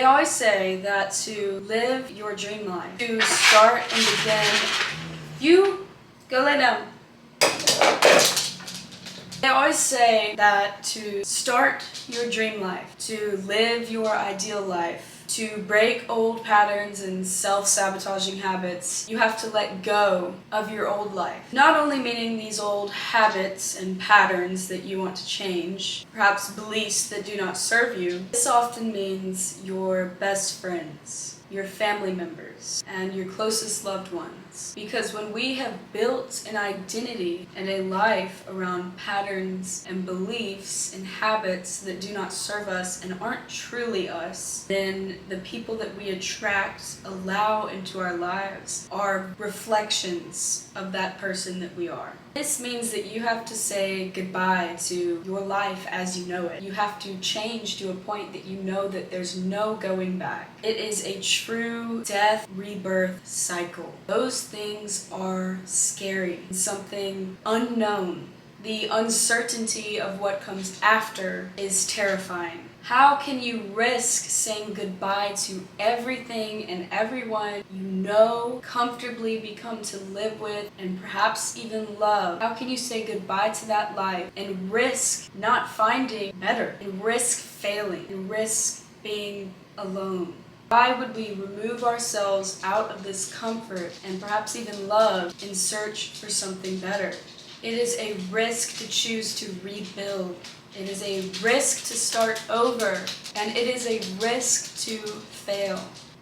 They always say that to live your dream life, to start and begin, you go lay down. They always say that to start your dream life, to live your ideal life, to break old patterns and self-sabotaging habits, you have to let go of your old life. Not only meaning these old habits and patterns that you want to change, perhaps beliefs that do not serve you. This often means your best friends, your family members, and your closest loved ones. Because when we have built an identity and a life around patterns and beliefs and habits that do not serve us and aren't truly us, then the people that we attract, allow into our lives, are reflections of that person that we are. This means that you have to say goodbye to your life as you know it. You have to change to a point that you know that there's no going back. It is a true death, rebirth cycle. Those things are scary, something unknown. The uncertainty of what comes after is terrifying. How can you risk saying goodbye to everything and everyone you know, comfortably become to live with, and perhaps even love? How can you say goodbye to that life and risk not finding better, and risk failing, and risk being alone? Why would we remove ourselves out of this comfort and perhaps even love in search for something better? It is a risk to choose to rebuild. It is a risk to start over, and it is a risk to fail.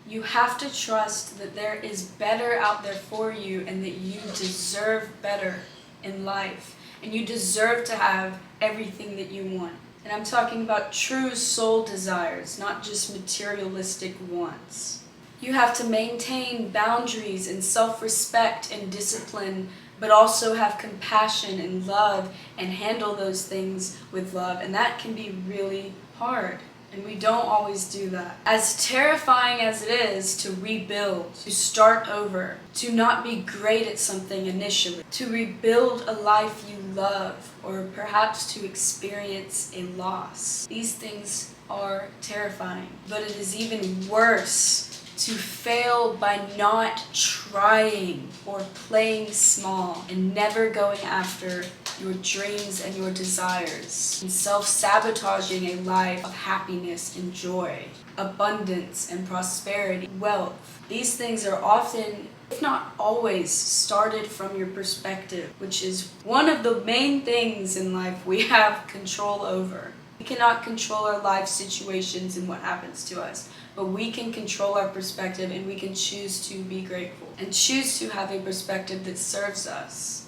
You have to trust that there is better out there for you and that you deserve better in life, and you deserve to have everything that you want. And I'm talking about true soul desires, not just materialistic wants. You have to maintain boundaries and self-respect and discipline, but also have compassion and love and handle those things with love. And that can be really hard. And we don't always do that. As terrifying as it is to rebuild, to start over, to not be great at something initially, to rebuild a life you love, or perhaps to experience a loss, these things are terrifying. But it is even worse to fail by not trying or playing small and never going after your dreams and your desires, and self-sabotaging a life of happiness and joy, abundance and prosperity, wealth. These things are often, if not always, started from your perspective, which is one of the main things in life we have control over. We cannot control our life situations and what happens to us, but we can control our perspective, and we can choose to be grateful and choose to have a perspective that serves us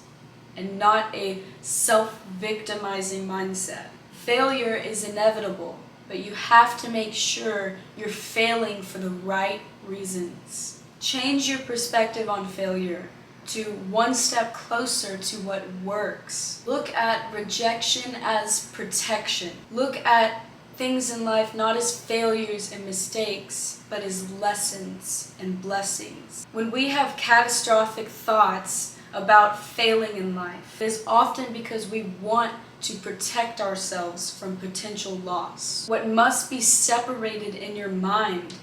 and not a self-victimizing mindset. Failure is inevitable, but you have to make sure you're failing for the right reasons. Change your perspective on failure to one step closer to what works. Look at rejection as protection. Look at things in life not as failures and mistakes, but as lessons and blessings. When we have catastrophic thoughts about failing in life, it is often because we want to protect ourselves from potential loss. What must be separated in your mind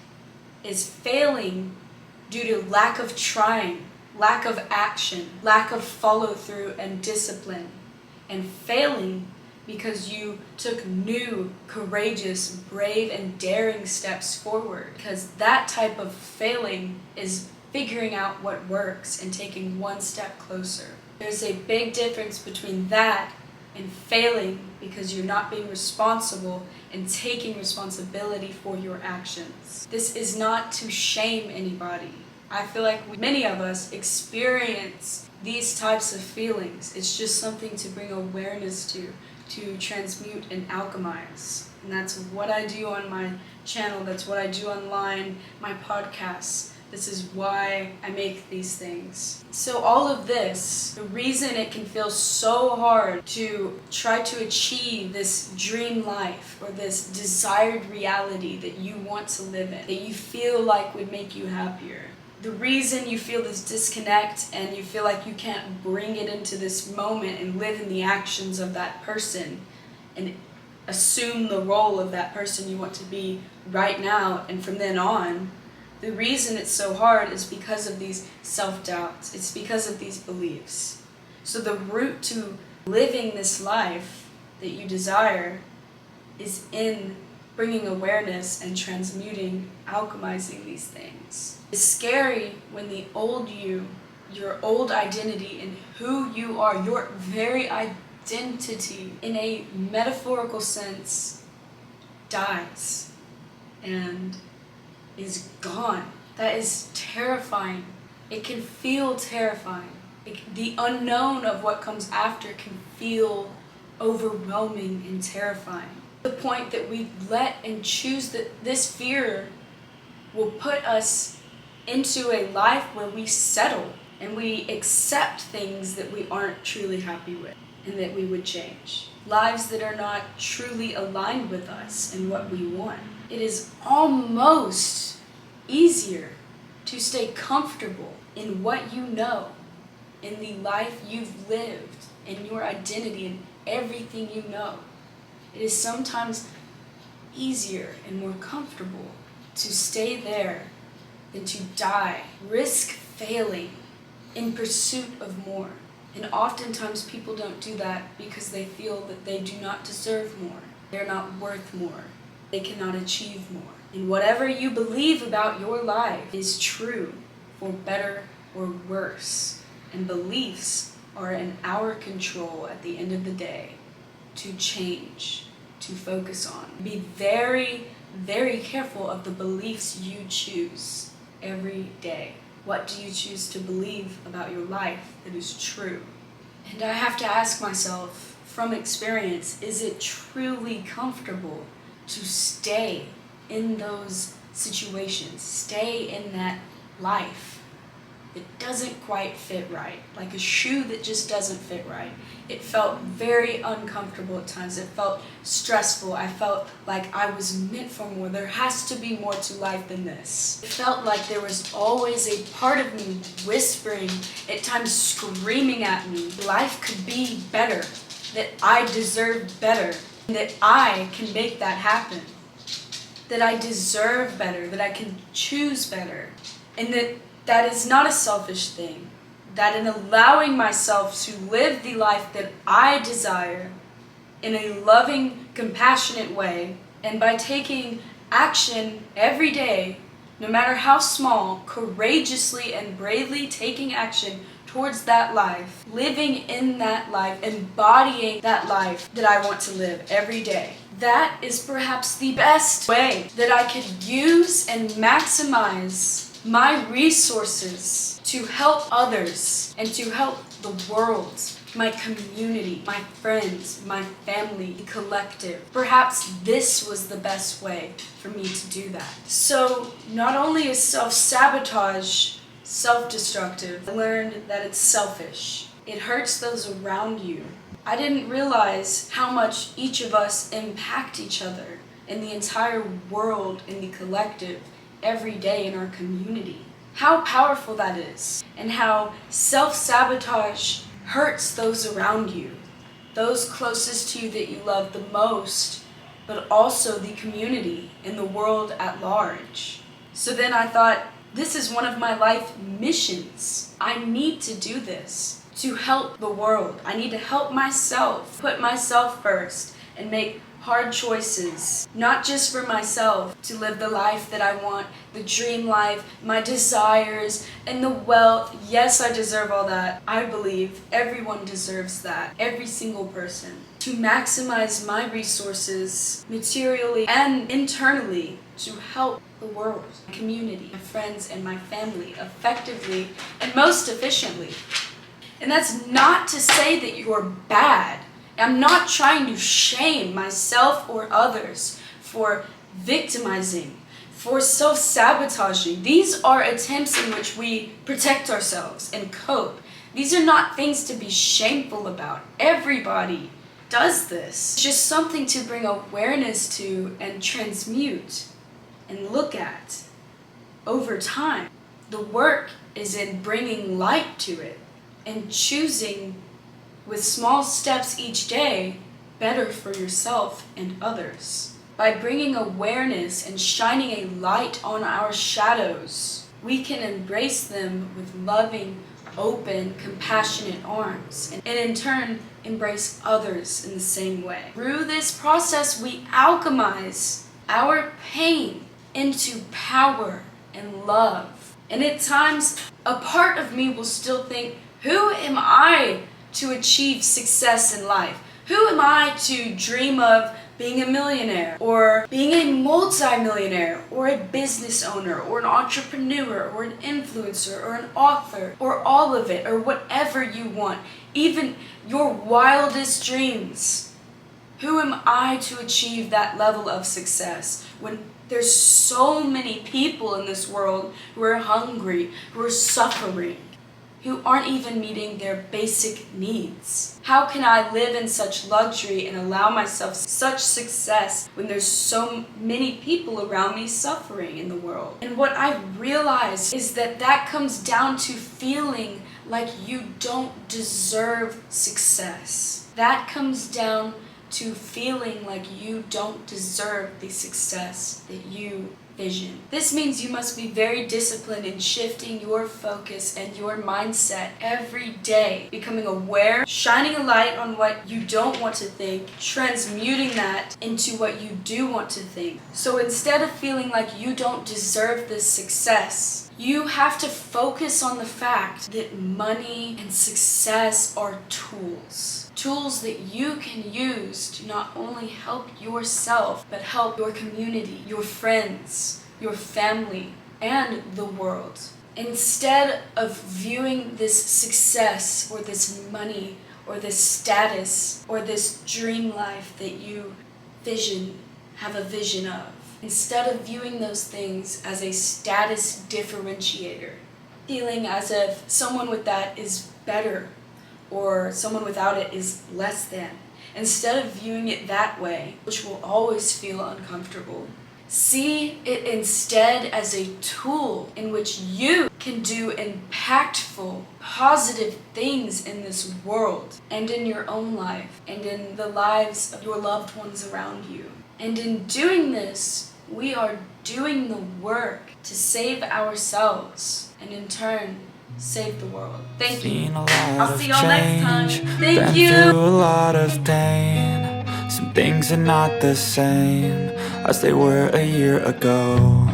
is failing due to lack of trying, lack of action, lack of follow-through and discipline, and failing because you took new, courageous, brave, and daring steps forward. Because that type of failing is figuring out what works and taking one step closer. There's a big difference between that and failing because you're not being responsible and taking responsibility for your actions. This is not to shame anybody. I feel like many of us experience these types of feelings. It's just something to bring awareness to transmute and alchemize. And that's what I do on my channel, that's what I do online, my podcasts. This is why I make these things. So all of this, the reason it can feel so hard to try to achieve this dream life or this desired reality that you want to live in, that you feel like would make you happier. The reason you feel this disconnect and you feel like you can't bring it into this moment and live in the actions of that person and assume the role of that person you want to be right now and from then on, the reason it's so hard is because of these self-doubts. It's because of these beliefs. So the route to living this life that you desire is in bringing awareness and transmuting, alchemizing these things. It's scary when the old you, your old identity and who you are, your very identity in a metaphorical sense, dies and is gone. That is terrifying. It can feel terrifying. The unknown of what comes after can feel overwhelming and terrifying. The point that we let and choose that this fear will put us into a life where we settle and we accept things that we aren't truly happy with and that we would change. Lives that are not truly aligned with us and what we want. It is almost easier to stay comfortable in what you know, in the life you've lived, in your identity, and everything you know. It is sometimes easier and more comfortable to stay there than to die, risk failing in pursuit of more. And oftentimes people don't do that because they feel that they do not deserve more. They're not worth more. They cannot achieve more. And whatever you believe about your life is true, for better or worse. And beliefs are in our control at the end of the day to change, to focus on. Be very, very careful of the beliefs you choose every day. What do you choose to believe about your life that is true? And I have to ask myself, from experience, is it truly comfortable to stay in those situations, stay in that life that doesn't quite fit right, like a shoe that just doesn't fit right? It felt very uncomfortable at times. It felt stressful. I felt like I was meant for more. There has to be more to life than this. It felt like there was always a part of me whispering, at times screaming at me, life could be better, that I deserve better, that I can make that happen, that I deserve better, that I can choose better, and that is not a selfish thing. That in allowing myself to live the life that I desire in a loving, compassionate way, and by taking action every day, no matter how small, courageously and bravely taking action towards that life, living in that life, embodying that life that I want to live every day. That is perhaps the best way that I could use and maximize my resources to help others and to help the world, my community, my friends, my family, the collective. Perhaps this was the best way for me to do that. So not only is self-sabotage self-destructive, I learned that it's selfish. It hurts those around you. I didn't realize how much each of us impact each other and the entire world and the collective every day in our community. How powerful that is, and how self-sabotage hurts those around you, those closest to you that you love the most, but also the community and the world at large. So then I thought, this is one of my life missions. I need to do this to help the world. I need to help myself, put myself first, and make hard choices, not just for myself, to live the life that I want, the dream life, my desires, and the wealth. Yes, I deserve all that. I believe everyone deserves that, every single person. To maximize my resources, materially and internally, to help the world, my community, my friends, and my family effectively and most efficiently. And that's not to say that you're bad. I'm not trying to shame myself or others for victimizing, for self-sabotaging. These are attempts in which we protect ourselves and cope. These are not things to be shameful about. Everybody does this. It's just something to bring awareness to and transmute and look at over time. The work is in bringing light to it and choosing with small steps each day better for yourself and others. By bringing awareness and shining a light on our shadows, we can embrace them with loving, open, compassionate arms, and in turn, embrace others in the same way. Through this process, we alchemize our pain into power and love. And at times, a part of me will still think, who am I to achieve success in life? Who am I to dream of being a millionaire, or being a multi-millionaire, or a business owner, or an entrepreneur, or an influencer, or an author, or all of it, or whatever you want, even your wildest dreams? Who am I to achieve that level of success when there's so many people in this world who are hungry, who are suffering, who aren't even meeting their basic needs? How can I live in such luxury and allow myself such success when there's so many people around me suffering in the world? And what I realize is that comes down to feeling like you don't deserve success. That comes down to feeling like you don't deserve the success that you vision. This means you must be very disciplined in shifting your focus and your mindset every day, becoming aware, shining a light on what you don't want to think, transmuting that into what you do want to think. So instead of feeling like you don't deserve this success, you have to focus on the fact that money and success are tools. Tools that you can use to not only help yourself, but help your community, your friends, your family, and the world. Instead of viewing this success or this money or this status or this dream life that you have a vision of, instead of viewing those things as a status differentiator, feeling as if someone with that is better or someone without it is less than. Instead of viewing it that way, which will always feel uncomfortable, see it instead as a tool in which you can do impactful, positive things in this world and in your own life and in the lives of your loved ones around you. And in doing this, we are doing the work to save ourselves and in turn save the world. Thank you. I'll see y'all next time. Thank you. Been through a lot of pain. Some things are not the same as they were a year ago.